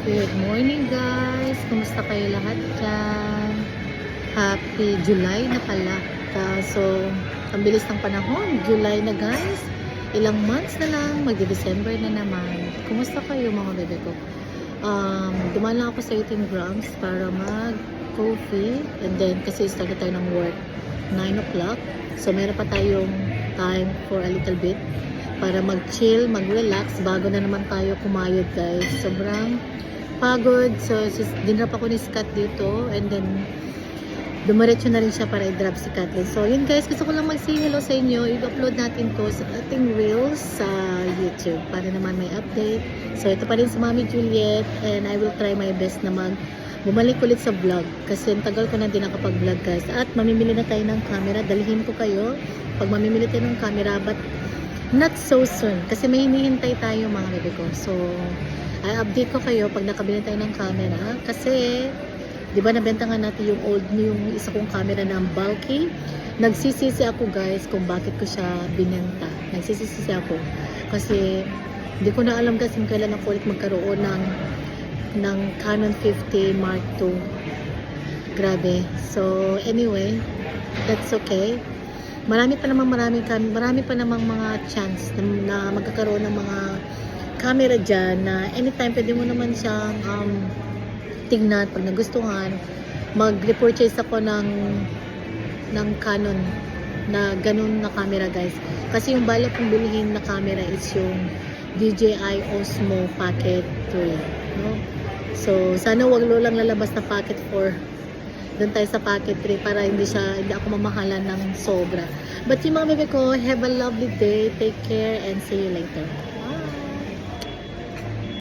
Good morning guys! Kumusta kayo lahat dyan? Happy July na pala. So, ang bilis ng panahon. July na guys. Ilang months na lang. Magdi-December na naman. Kumusta kayo mga bebe ko? Dumaan lang ako sa 18 grams para mag-coffee. And then, kasi start na tayo ng work 9 o'clock. So, meron pa tayong time for a little bit para mag-chill, mag-relax bago na naman tayo kumayod guys. Sobrang pagod. So, dinrap ako ni Scott dito and then dumiretso na rin siya para i-drop si Kathleen. So, yun guys, gusto ko lang mag-say hello sa inyo. I-upload natin to sa ating reels sa YouTube para naman may update. So, ito pa rin si Mami Juliet and I will try my best na bumalik ulit sa vlog kasi tagal ko na din nakapag-vlog guys. At mamimili na tayo ng camera. Dalhin ko kayo pag mamimili tayo ng camera but not so soon kasi may hinihintay tayo mga bebe ko. So, i-update ko kayo pag nakabili tayo ng camera kasi di ba nabenta nga natin yung isa kong camera na bulky. Nagsisisi ako guys kung bakit ko siya binenta. Nagsisisi ako kasi hindi ko na alam kasi kailan ako ulit magkaroon ng Canon 50 Mark II. Grabe. So anyway, that's okay. Marami pa namang mga chance na magkakaroon ng mga camera dyan na anytime pwede mo naman siyang tingnan pag nagustuhan. Mag-repurchase ako ng Canon na ganun na camera guys. Kasi yung balak kong bilhin na camera is yung DJI Osmo Pocket 3. No? So, sana wag lang lalabas na Pocket 4. Doon tayo sa Pocket 3 para hindi ako mamahalan ng sobra. But yung mga bebe ko, have a lovely day. Take care and see you later.